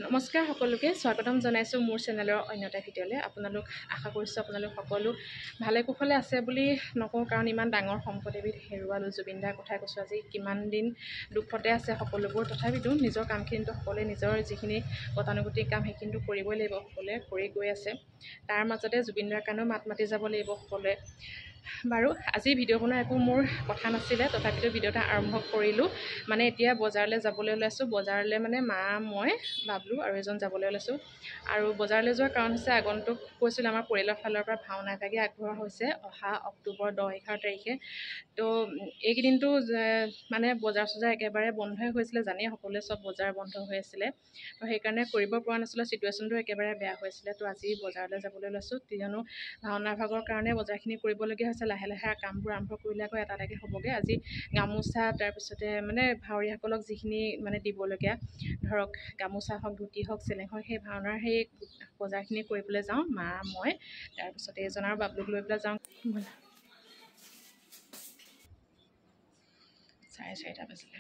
নমস্কাৰ সকলোকে স্বাগতম জনাইছোঁ মোৰ চেনেলৰ অন্য এটা ভিডিঅ'লৈ। আপোনালোক আশা কৰিছোঁ আপোনালোক সকলো ভালে কুশলে আছে বুলি নকওঁ, কাৰণ ইমান ডাঙৰ সম্পদ এবিধ হেৰুৱালোঁ। জুবিন দাৰ কথাই কৈছোঁ। আজি কিমান দিন দুখতে আছে সকলোবোৰ, তথাপিতো নিজৰ কামখিনিতো সকলোৱে নিজৰ যিখিনি গতানুগতিক কাম সেইখিনিতো কৰিবই লাগিব, সকলোৱে কৰি গৈ আছে। তাৰ মাজতে জুবিন দাৰ কাৰণেও মাত মাতি যাব লাগিব সকলোৱে। বাৰু আজি ভিডিঅ' বনোৱাৰ একো মোৰ কথা নাছিলে, তথাপিতো ভিডিঅ' এটা আৰম্ভ কৰিলোঁ। মানে এতিয়া বজাৰলৈ যাবলৈ ওলাইছোঁ। বজাৰলৈ মানে মা, মই, বাবলু আৰু এজন যাবলৈ ওলাইছোঁ। আৰু বজাৰলৈ যোৱাৰ কাৰণ হৈছে, আগন্তুক কৈছিলোঁ আমাৰ পৰিয়ালৰ ফালৰ পৰা ভাওনা এভাগি আগবঢ়োৱা হৈছে অহা অক্টোবৰ 10-11 তাৰিখে। তো এইকেইদিনটো মানে বজাৰ চজাৰ একেবাৰে বন্ধই হৈছিলে, জানেই সকলোৱে, চব বজাৰ বন্ধ হৈ আছিলে। তো সেইকাৰণে কৰিব পৰা নাছিলোঁ, চিটুৱেশ্যনটো একেবাৰে বেয়া হৈছিলে। তো আজি বজাৰলৈ যাবলৈ ওলাইছোঁ, কিয়নো ভাওনা ভাগৰ কাৰণে বজাৰখিনি কৰিবলগীয়া হৈছে। লাহে লাহে কামবোৰ আৰম্ভ কৰিলে আকৌ এটা এটাকৈ হ'বগৈ। আজি গামোচা, তাৰপিছতে মানে ভাৱৰীয়াসকলক যিখিনি মানে দিবলগীয়া, ধৰক গামোচা হওক, ধুতি হওক, চেলেং হওক, সেই ভাওনাৰ সেই বজাৰখিনি কৰিবলৈ যাওঁ মা, মই, তাৰপিছতে এজন আৰু বাবলুক লৈ পেলাই যাওঁ। 4:30 বাজিলে।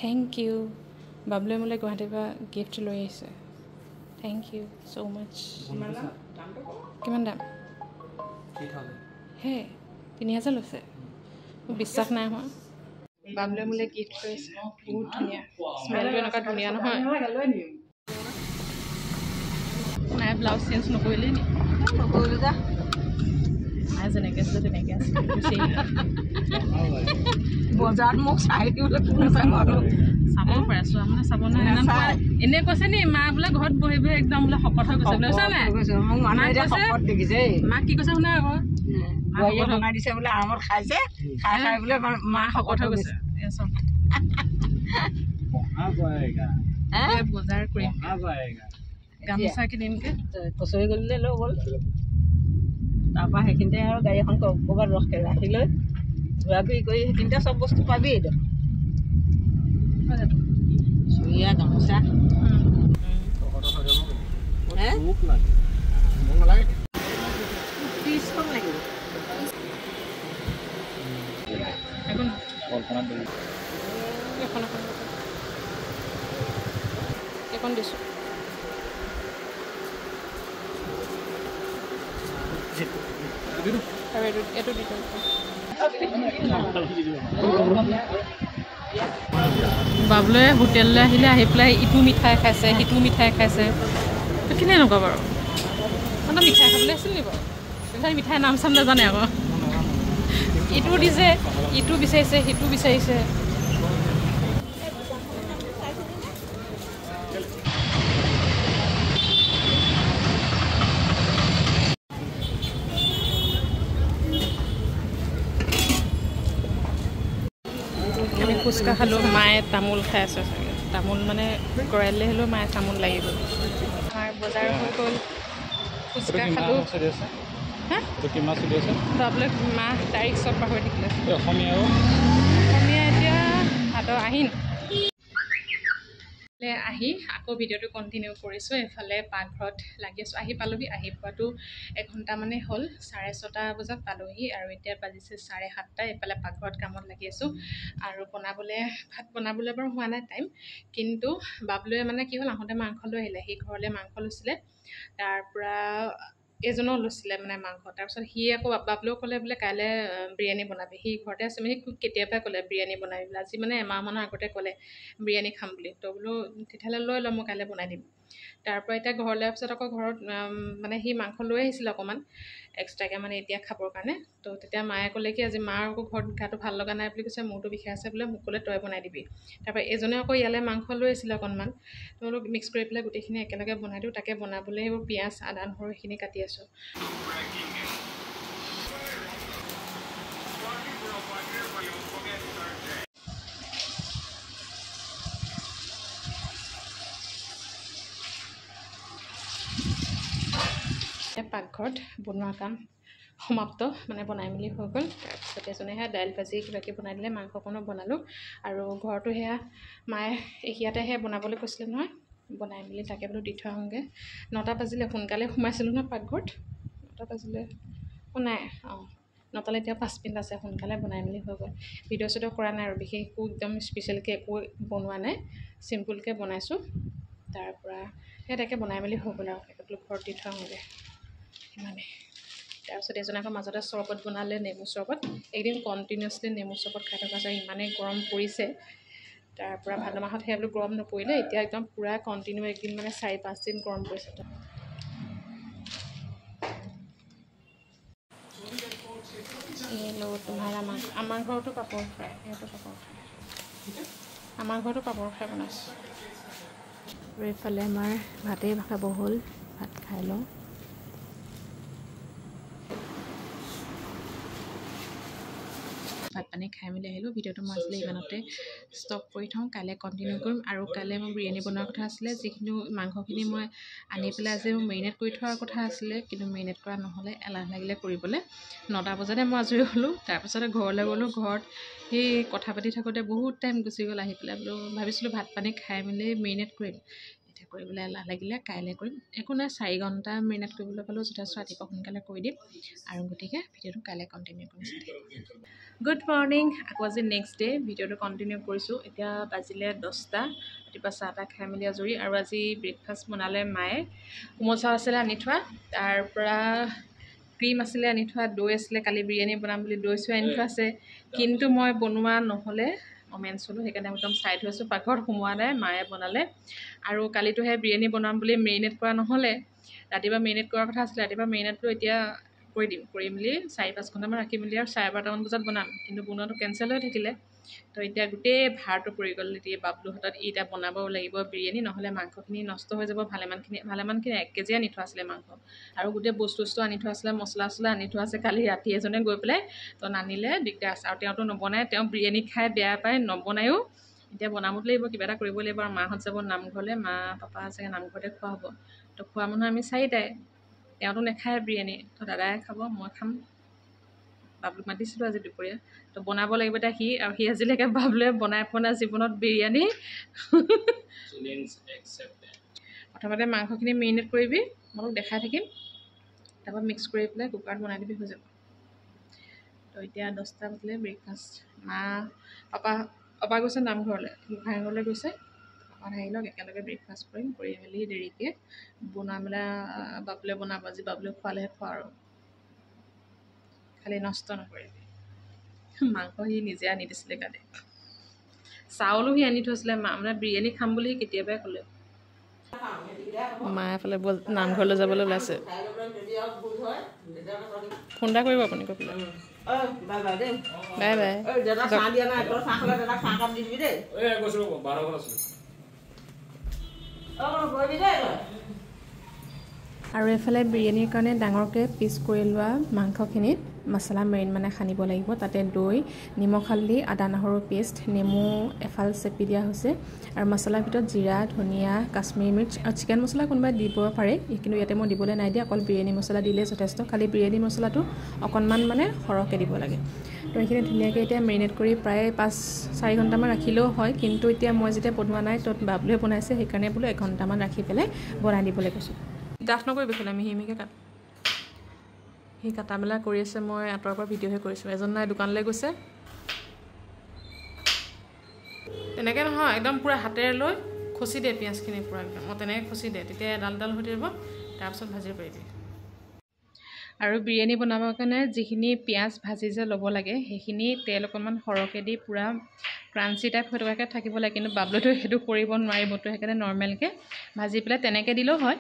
Thank U. বাবলুৱে মোলৈ গুৱাহাটীৰ পৰা গিফ্ট লৈ আহিছে। থেংক ইউ ছ' মাছ। কিমান দাম? হে 3000 লৈছে। মোৰ বিশ্বাস নাই হোৱা। বাবলুৱে মোলৈ গিফ্ট লৈ আহিছে, বহুত ধুনীয়া। স্মেলটো এনেকুৱা ধুনীয়া নহয়। নাই ব্লাউজ চেঞ্জ নকৰিলেই নি? নকৰিলোঁ যা। নাই যেনেকৈ আছিলে তেনেকৈ আছে। বজাৰত মোক চাই দিবলৈ চাব পাৰে, চোৱা মানে চাব নহয়। এনেই কৈছে নি মা বোলে ঘৰত বহি বহি একদম বোলে শকত হৈ গৈছে বোলে, বুজিছা নাই? মাক কি কৈছে শুনে আকৌ, বনাই দিছে বোলে, আৰামত খাইছে, খাই খাই বোলে মা শকত হৈ গৈছে। বজাৰ কৰিম, গামোচা কিনিমগৈ, কচৰি গলিলৈ লৈ গ'ল। তাৰপৰা সেইখিনিতে আৰু গাড়ী এখন ক'ৰবাত ৰাখি লৈ ঘূৰা ঘূৰি কৰি সেইখিনিতে চব বস্তু পাবিয়েই দেখোন। চুৰিয়া, গামোচা, 30খন লাগিব। এখন দিছোঁ। এইটো দি বাবলুৱে হোটেললৈ আহিলে, আহি পেলাই ইটো মিঠাই খাইছে, সিটো মিঠাই খাইছে। কেনে এনেকুৱা বাৰু? মানে মিঠাই খাবলৈ আছিল নি বাৰু? তেতিয়া মিঠাই নাম চাম নাজানে আকৌ। ইটো দিছে, ইটো বিচাৰিছে, সিটো বিচাৰিছে। আমি ফুচকা খালোঁ, মায়ে তামোল খাই আছে চাগে। তামোল মানে গড়াইলৈ হ'লেও মায়ে তামোল লাগিব। আমাৰ বজাৰ হৈ গ'ল, ফুচকা খালোঁ। হা? বাবলুক মাহ তাৰিখ চব পাহৰি থাকিলে। অসমীয়া এতিয়া আহিন। আহি আকৌ ভিডিঅ'টো কণ্টিনিউ কৰিছোঁ। এইফালে পাকঘৰত লাগি আছোঁ। আহি পালোহি, আহি পোৱাটো এঘণ্টামানেই হ'ল। 6:30 বজাত পালোহি আৰু এতিয়া বাজিছে 7:30। এইফালে পাকঘৰত কামত লাগি আছোঁ। আৰু ভাত বনাবলৈ বাৰু হোৱা নাই টাইম, কিন্তু বাবলুৱে মানে কি হ'ল, আহোঁতে মাংস লৈ আহিলে। সি ঘৰলৈ মাংস লৈছিলে, তাৰপৰা এজনেও লৈছিলে মানে মাংস। তাৰপিছত সি আকৌ বাবলুক ক'লে বোলে কাইলৈ বিৰিয়ানী বনাবি। সি ঘৰতে আছে, মানে কেতিয়াবাই ক'লে বিৰিয়ানী বনাবি বোলে। আজি মানে এমাহমানৰ আগতে ক'লে বিৰিয়ানী খাম বুলি। তো বোলো তেতিয়াহ'লে লৈ ল, মই কাইলৈ বনাই দিম। তাৰপৰা এতিয়া ঘৰলৈ অহাৰ পিছত আকৌ ঘৰত মানে সি মাংস লৈ আহিছিলে অকণমান এক্সট্ৰাকৈ, মানে এতিয়া খাবৰ কাৰণে। তো তেতিয়া মায়ে ক'লে কি আজি মাৰ আকৌ ঘৰত গাটো ভাল লগা নাই বুলি কৈছে, মূৰটো বিষাই আছে বোলে, মোক ক'লে তই বনাই দিবি। তাৰপৰা এজনে আকৌ ইয়ালৈ মাংস লৈ আহিছিলে অকণমান। তো বোলো মিক্স কৰি পেলাই গোটেইখিনি একেলগে বনাই দিওঁ। তাকে বনাবলৈ এইবোৰ পিঁয়াজ, আদা, নহৰু সেইখিনি কাটি আছোঁ। পাকঘৰত বনোৱা কাম সমাপ্ত, মানে বনাই মেলি হৈ গ'ল। তাৰপিছত এজনে সেয়া দাইল ভাজি কিবাকিবি বনাই দিলে, মাংস অকণো বনালোঁ। আৰু ঘৰটো সেয়া মায়ে ইয়াতেহে বনাবলৈ কৈছিলে নহয়, বনাই মেলি তাকে বোলো দি থৈ আহোঁগৈ। 9টা বাজিলে, সোনকালে সোমাইছিলোঁ নহয় পাকঘৰত। 9টা বাজিলে, নাই 9 নটালৈ এতিয়া 5 মিনিট আছে, সোনকালে বনাই মেলি হৈ গ'ল। ভিডিঅ' চিডিঅ' কৰা নাই আৰু বিশেষ একো একদম স্পেচিয়েলকৈ একো বনোৱা নাই, চিম্পুলকৈ বনাইছোঁ। তাৰপৰা সেই তাকে বনাই মেলি হৈ গ'ল আৰু একটো ঘৰত দি থোৱা হ'লে সিমানেই। তাৰপিছত এজনে আকৌ মাজতে চৰবত বনালে, নেমু চৰবত। একদিন কণ্টিনিউৱাছলি নেমু চৰবত খাই থকা যায়, ইমানেই গৰম পৰিছে। তাৰপৰা ভাদ মাহত সেই বোলো গৰম নপৰিলে, এতিয়া একদম পূৰা কণ্টিনিউ একদিন মানে 4-5 দিন গৰম পৰিছে। আমাৰ ঘৰতো পাপৰ ফ্ৰাই, সিহঁতো পাপৰ ফ্ৰাই, আমাৰ ঘৰতো পাপৰ ফ্ৰাই বনাইছোঁ। আৰু এইফালে আমাৰ ভাতেই খাব হ'ল, ভাত খাই লওঁ। ভাত পানী খাই মেলি আহিলোঁ। ভিডিঅ'টো মই আছিলে ইমানতে ষ্টপ কৰি থওঁ, কাইলৈ কণ্টিনিউ কৰিম। আৰু কাইলৈ মই বিৰিয়ানী বনোৱাৰ কথা আছিলে, যিখিনি মাংসখিনি মই আনি পেলাই আজি মেৰিনেট কৰি থোৱাৰ কথা আছিলে, কিন্তু মেৰিনেট কৰা নহ'লে, এলাহ লাগিলে কৰিবলৈ। 9টা বজাতে মই আজৰি হ'লোঁ। তাৰপিছতে ঘৰলৈ গ'লোঁ, ঘৰত সেই কথা পাতি থাকোঁতে বহুত টাইম গুচি গ'ল। আহি পেলাই বোলো ভাবিছিলোঁ ভাত পানী খাই মেলি মেৰিনেট কৰিম, এতিয়া কৰিবলৈ এলাহ লাগিলে, কাইলৈ কৰিম। একো নাই, 4 ঘণ্টা মেৰিনেট কৰিবলৈ পালেও যথেষ্ট, ৰাতিপুৱা সোনকালে কৰি দিম। আৰু গতিকে ভিডিঅ'টো কাইলৈ কণ্টিনিউ কৰিম। গুড মৰ্ণিং, আকৌ আজি নেক্সট ডে' ভিডিঅ'টো কণ্টিনিউ কৰিছোঁ। এতিয়া বাজিলে 10টা, ৰাতিপুৱা চাহ তাহ খাই মেলি আজৰি। আৰু আজি ব্ৰেকফাষ্ট বনালে মায়ে, কোমল চাউল আছিলে আনি থোৱা, তাৰপৰা ক্ৰীম আছিলে আনি থোৱা, দৈ আছিলে, কালি বিৰিয়ানী বনাম বুলি দৈ চৈ আনি থোৱা আছে। কিন্তু মই বনোৱা নহ'লে, মেন্স হ'লোঁ, সেইকাৰণে একদম চাই থৈছোঁ, পাকঘৰত সোমোৱা নাই, মায়ে বনালে। আৰু কালিতোহে বিৰিয়ানী বনাম বুলি মেৰিনেট কৰা নহ'লে, ৰাতিপুৱা মেৰিনেট কৰাৰ কথা আছিলে, ৰাতিপুৱা মেৰিনেটটো এতিয়া কৰি দিম, কৰি মেলি 4-5 ঘণ্টামান ৰাখি মেলি আৰু 12:30মান বজাত বনাম। কিন্তু বনোৱাটো কেঞ্চেল হৈ থাকিলে, তো এতিয়া গোটেই ভাৰটো পৰি গ'ল এতিয়া বাবলু হাতত। এতিয়া বনাব লাগিব বিৰিয়ানী, নহ'লে মাংসখিনি নষ্ট হৈ যাব। ভালেমানখিনি 1 কেজি আনি থোৱা আছিলে মাংস, আৰু গোটেই বস্তু আনি থোৱা আছিলে, মছলা চছলা আনি থোৱা আছে। কালি ৰাতি এজনে গৈ পেলাই তো নানিলে, দিগদাৰ আছে। আৰু তেওঁতো নবনায়, তেওঁ বিৰিয়ানী খাই বেয়া পায়, নবনায়ো। এতিয়া বনাবতো লাগিব, কিবা এটা কৰিব লাগিব। আৰু মাহঁত যাব নামঘৰলৈ, মা পাপা চাগে নামঘৰতে খোৱা হ'ব। তো খোৱা মানুহ আমি 4টাই, তেওঁতো নাখায় বিৰিয়ানী, তো দাদাই খাব, মই খাম। বাবলুক মাতিছিলোঁ আজি দুপৰীয়া, তো বনাব লাগিব এতিয়া সি আজিলৈকে বাবলুৱে বনাই পোৱা নাই জীৱনত বিৰিয়ানী। প্ৰথমতে মাংসখিনি মেৰিনেট কৰিবি, মই তোক দেখাই থাকিম, তাৰপৰা মিক্স কৰি পেলাই কুকাৰত বনাই দিবি, হৈ যাব। তো এতিয়া 10টা বাজিলে, ব্ৰেকফাষ্ট পাপা গৈছে নামঘৰলৈ, গোঁসাই ঘৰলৈ গৈছে। পাপা আহি লওক, একেলগে ব্ৰেকফাষ্ট কৰিম, কৰি মেলি দেৰিকৈ বনোৱা মেলা বাবলুৱে বনাব। আজি বাবলুৱে খোৱালেহে খোৱা, আৰু খালি নষ্ট নকৰিবি। মাংস সি নিজে আনি দিছিলে কালি, চাউলো সি আনি থৈছিলে। মানে বিৰিয়ানী খাম বুলি কেতিয়াবাই ক'লে। মায়ে এফালে ব'ল, নামঘৰলৈ যাবলৈ ওলাইছে। ফোন এটা কৰিব আপুনি, কৈ পেলাই বাই বাই। আৰু এইফালে বিৰিয়ানীৰ কাৰণে ডাঙৰকৈ পিচ কৰি লোৱা মাংসখিনিত মছলা মানে সানিব লাগিব। তাতে দৈ, নিমখ হালধি, আদা নহৰু পেষ্ট, নেমু এফাল চেপি দিয়া হৈছে। আৰু মছলাৰ ভিতৰত জিৰা, ধনিয়া, কাশ্মীৰী মিৰ্চ আৰু চিকেন মছলা কোনোবাই দিব পাৰে, কিন্তু ইয়াতে মই দিবলৈ নাই দিয়া, অকল বিৰিয়ানী মছলা দিলে যথেষ্ট। খালি বিৰিয়ানী মছলাটো অকণমান মানে সৰহকৈ দিব লাগে। তো এইখিনি ধুনীয়াকৈ এতিয়া মেৰিনেট কৰি প্ৰায় 5-4 ঘণ্টামান ৰাখিলেও হয়, কিন্তু এতিয়া মই যেতিয়া বনোৱা নাই, তত বাবলুৱে বনাইছে, সেইকাৰণে বোলো 1 ঘণ্টামান ৰাখি পেলাই বনাই দিবলৈ কৈছোঁ। ডাঠ নকৰিবি খালি, মিহি মিহিকৈ কাট। সি কাটা মেলা কৰি আছে, মই আঁতৰৰ পৰা ভিডিঅ'হে কৰিছোঁ। এজন নাই দোকানলৈ গৈছে। তেনেকৈ নহয়, একদম পূৰা হাতেৰে লৈ খচি দে পিঁয়াজখিনি, পূৰা একদম তেনেকৈ খচি দে, তেতিয়া এডাল হৈ থাকিব, তাৰপিছত ভাজিব পাৰিবি। আৰু বিৰিয়ানী বনাবৰ কাৰণে যিখিনি পিঁয়াজ ভাজি যে ল'ব লাগে, সেইখিনি তেল অকণমান সৰহকৈ দি পূৰা ক্ৰাঞ্চি টাইপ হৈ থকাকৈ থাকিব লাগে। কিন্তু বাবলুটো সেইটো কৰিব নোৱাৰিবতো, সেইকাৰণে নৰ্মেলকৈ ভাজি পেলাই তেনেকৈ দিলেও হয়।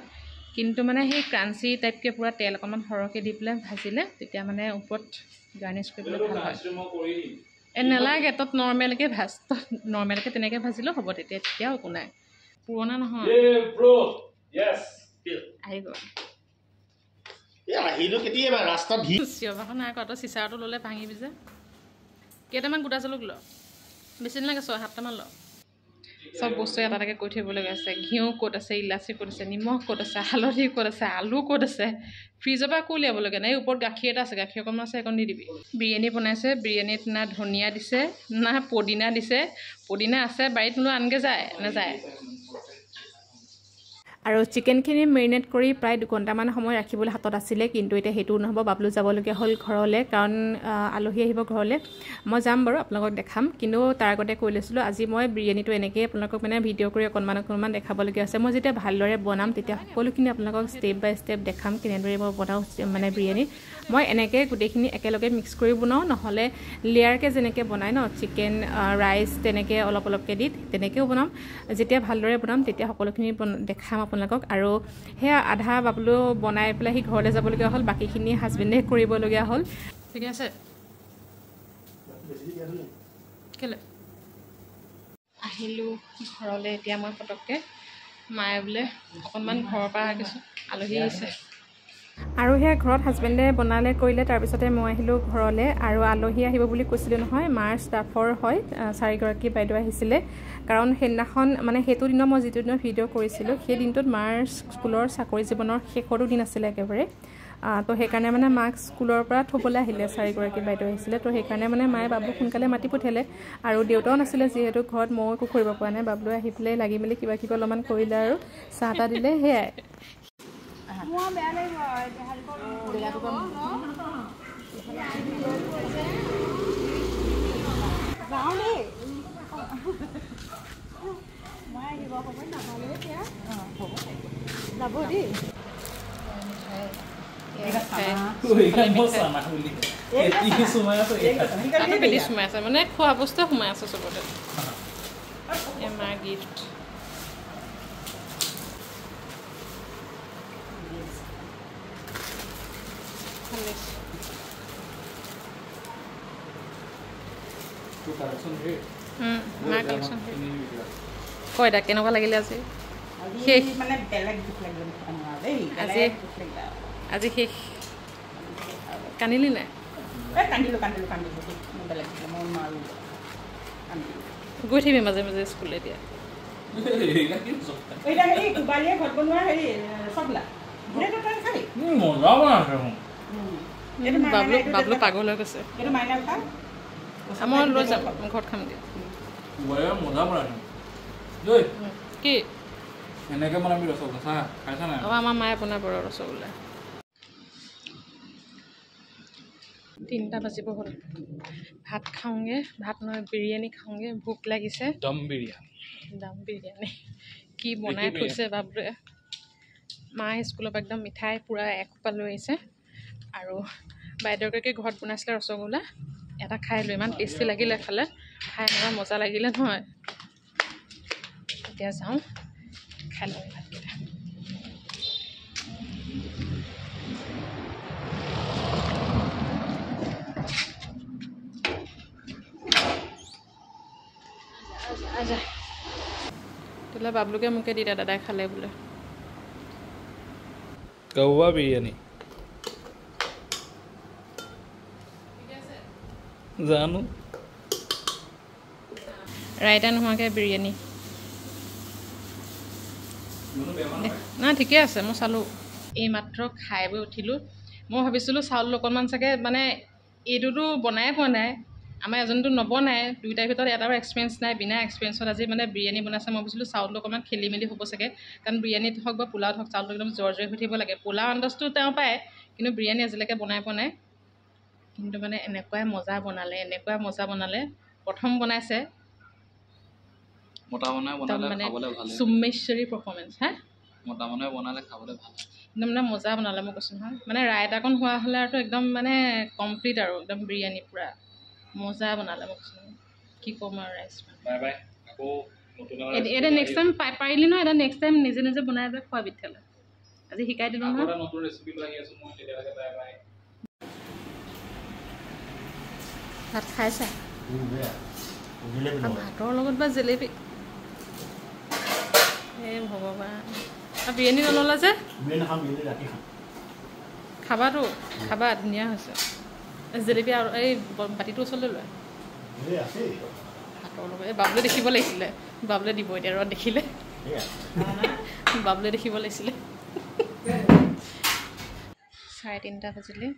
কিন্তু মানে সেই ক্ৰাঞ্চি টাইপকৈ পূৰা তেল অকণমান সৰহকৈ দি পেলাই ভাজিলে, তেতিয়া মানে ওপৰত গাৰ্নিছ কৰিবলৈ ভাল হয়। নালাগে, তত নৰ্মেলকৈ ভাজ, তত নৰ্মেলকৈ তেনেকৈ ভাজিলেও হ'ব, তেতিয়াও একো নাই। পুৰণা নহয়, আহি গ'ল। চিঞৰবাখন নাই কৰা, তই চিচাৰটো ল'লে ভাঙিবি যে। কেইটামান গোটা জালুক ল, বেছি নালাগে, 6-7টামান ল। চব বস্তু এটা এটাকৈ কৈ থৰিবলগীয়া আছে। ঘিউ ক'ত আছে, ইলাচি ক'ত আছে, নিমখ ক'ত আছে, হালধি ক'ত আছে, আলু ক'ত আছে, ফ্ৰিজৰ পৰা একো উলিয়াবলগীয়া নাই। এই ওপৰত গাখীৰ এটা আছে, গাখীৰ অকণমান আছে, সেইকণ দি দিবি। বিৰিয়ানী বনাইছে, বিৰিয়ানীত না ধনিয়া দিছে, না পদিনা দিছে। পদিনা আছে বাৰীত, বোলো আনকৈ নাযায়। আৰু চিকেনখিনি মেৰিনেট কৰি প্ৰায় 2 ঘণ্টামান সময় ৰাখিবলৈ হাতত আছিলে কিন্তু এতিয়া সেইটো নহ'ব বাবলু যাবলগীয়া হ'ল ঘৰলৈ কাৰণ আলহী আহিব ঘৰলৈ মই যাম বাৰু আপোনালোকক দেখাম কিন্তু তাৰ আগতে কৈ লৈছিলোঁ আজি মই বিৰিয়ানীটো এনেকৈ আপোনালোকক মানে ভিডিঅ' কৰি অকণমান দেখাবলগীয়া আছে মই যেতিয়া ভালদৰে বনাম তেতিয়া সকলোখিনি আপোনালোকক ষ্টেপ বাই ষ্টেপ দেখাম কেনেদৰে মই বনাওঁ মানে বিৰিয়ানী মই এনেকৈ গোটেইখিনি একেলগে মিক্স কৰি বনাওঁ নহ'লে লেয়াৰকৈ যেনেকৈ বনায় ন চিকেন ৰাইচ তেনেকৈ অলপ অলপকৈ দি তেনেকৈও বনাম যেতিয়া ভালদৰে বনাম তেতিয়া সকলোখিনি দেখাম আপোনালোকক আৰু সেয়া আধা বাবলু বনাই পেলাই সি ঘৰলৈ যাবলগীয়া হ'ল বাকীখিনি হাজবেণ্ডে কৰিবলগীয়া হ'ল ঠিকে আছে কেলে আহিলোঁ ঘৰলৈ এতিয়া মই পটককৈ মায়ে বোলে অকণমান ঘৰৰ পৰা আহিছোঁ আলহী আহিছে আৰু সেয়া ঘৰত হাজবেণ্ডে বনালে কৰিলে তাৰপিছতে মই আহিলোঁ ঘৰলৈ আৰু আলহী আহিব বুলি কৈছিলোঁ নহয় মাৰ ষ্টাফৰ হয় 4গৰাকী বাইদেউ আহিছিলে কাৰণ সেইদিনাখন মানে সেইটো দিনত মই যিটো দিনত ভিডিঅ' কৰিছিলোঁ সেই দিনটোত মাৰ স্কুলৰ চাকৰি জীৱনৰ শেষৰটো দিন আছিলে একেবাৰে তো সেইকাৰণে মানে মাক স্কুলৰ পৰা থ'বলৈ আহিলে 4গৰাকী বাইদেউ আহিছিলে তো সেইকাৰণে মানে মায়ে বাবলুক সোনকালে মাতি পঠিয়ালে আৰু দেউতাও নাছিলে যিহেতু ঘৰত মই একো কৰিব পৰা নাই বাবলুৱে আহি পেলাই লাগি মেলি কিবা কিবি অলপমান কৰিলে আৰু চাহ তাহ দিলে সেয়াই মানে খোৱা বস্তু সোমাই আছে চবতে এমাৰ গিফ্ট কয় তাক কেনেকুৱা লাগিলে আজি শেষ আজি শেষ কান্দিলি নাই গৈ থাকিবি মাজে মাজে স্কুল এতিয়া বাবলু পাগল হৈ গৈছে মই লৈ যাম ঘৰত খাম দিয়া কি আমাৰ মায়ে বনাব ৰসগোল্লা 3টা বাজিব হ'ল ভাত খাওঁগৈ ভাত নহয় বিৰিয়ানী খাওঁগৈ ভোক লাগিছে দম বিৰিয়ানী কি বনাই থৈছে বাবলুৱে মায়ে স্কুলৰ পৰা একদম মিঠাই পূৰা এসোপা লৈ আহিছে আৰু বাইদেউগৰাকী ঘৰত বনাইছিলে ৰসগোল্লা এটা খাই লৈ ইমান টেষ্টি লাগিলে খালে খাই এনেকুৱা মজা লাগিলে নহয় এতিয়া যাওঁ খাই লওঁ ভাতকেইটা তেতিয়াহ'লে বাবলুকে মোকে দি দাদাই খালে বোলে কৌৱা বিৰিয়ানী জানো ৰাইতা নোহোৱাকৈ বিৰিয়ানী না ঠিকে আছে মই চালোঁ এইমাত্ৰ খাই বৈ উঠিলোঁ মই ভাবিছিলোঁ চাউল অকণমান চাগে মানে এইটোতো বনাই পোৱা নাই আমাৰ এজনটো নবনাই দুইটাৰ ভিতৰত এটাও এক্সপিৰিয়েঞ্চ নাই বিনা এক্সপিৰিয়েঞ্চত আজি মানে বিৰিয়ানী বনাইছে মই ভাবিছিলোঁ চাউলটো অকণমান খেলি মেলি হ'ব চাগে কাৰণ বিৰিয়ানীত হওক বা পোলাওত হওক চাউলটো একদম জৰ হৈ থাকিব লাগে পোলাও আন্দাজটো তেওঁ পায় কিন্তু বিৰিয়ানী আজিলৈকে বনাই পোৱা নাই কিন্তু মানে এনেকুৱাই মজা বনালে প্ৰথম বনাইছে চুম্মেশ্বৰী পাৰফৰ্মেঞ্চ হা একদম মানে মজা বনালে মই কৈছোঁ নহয় মানে ৰাইতাকণ হোৱা হ'লে আৰু একদম মানে কমপ্লিট আৰু একদম বিৰিয়ানী পূৰা মজা বনালে মই কৈছোঁ কি ক'ম আৰু ৰাইচ এতিয়া নেক্সট টাইম পাৰিলি নহয় এটা নেক্সট টাইম নিজে নিজে বনাই পেলাই খোৱাবি তেতিয়াহ'লে আজি শিকাই দিলোঁ নহয় ভাত খাইছা ভাতৰ লগত বা জেলেপি এই ভগৱান বিৰিয়ানী নল'লা যে খাবাতো খাবা ধুনীয়া হৈছে জেলেপি আৰু এই বাতিটোৰ ওচৰলৈ লয় ভাতৰ লগত এই বাবুলে দেখিব লাগিছিলে বাবুলে দিব এতিয়া ৰদ দেখিলে বাবুলে দেখিব লাগিছিলে 3:30 বাজিলে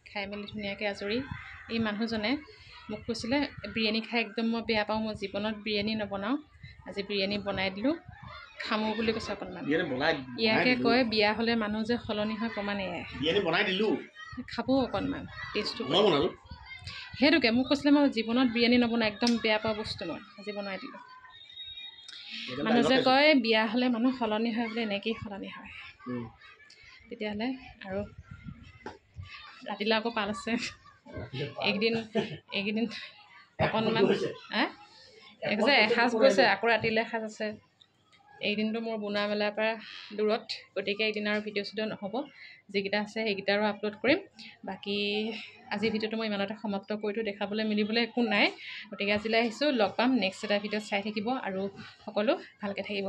খাই মেলি ধুনীয়াকৈ আজৰি এই মানুহজনে মোক কৈছিলে বিৰিয়ানী খাই একদম মই বেয়া পাওঁ মই জীৱনত বিৰিয়ানী নবনাওঁ আজি বিৰিয়ানী বনাই দিলোঁ খামো বুলি কৈছে অকণমান বিৰিয়ানী বনাই ইয়াকে কয় বিয়া হ'লে মানুহ যে সলনি হয় প্ৰমাণ এয়াই বিৰিয়ানী বনাই দিলোঁ খাব অকণমান টেষ্টটো মই বনালোঁ সেইটোকে মোক কৈছিলে মই জীৱনত বিৰিয়ানী নবনাই একদম বেয়া পোৱা বস্তু মই আজি বনাই দিলোঁ মানুহ যে কয় বিয়া হ'লে মানুহ সলনি হয় বোলে এনেকেই সলনি হয় তেতিয়াহ'লে আৰু ৰাতিলৈ আকৌ পাল আছে এইকেইদিন অকণমান যে এসাঁজ গৈছে আকৌ ৰাতিলৈ এসাঁজ আছে এইদিনটো মোৰ বনোৱা মেলাৰ পৰা দূৰত গতিকে এইদিন আৰু ভিডিঅ' চিডিঅ' নহ'ব যিকেইটা আছে সেইকেইটা আৰু আপলোড কৰিম বাকী আজিৰ ভিডিঅ'টো মই ইমানতে সমাপ্ত কৰিলোঁ দেখাবলৈ মিলিবলৈ একো নাই গতিকে আজিলৈ আহিছোঁ লগ পাম নেক্সট এটা ভিডিঅ'ত চাই থাকিব আৰু সকলো ভালকৈ থাকিব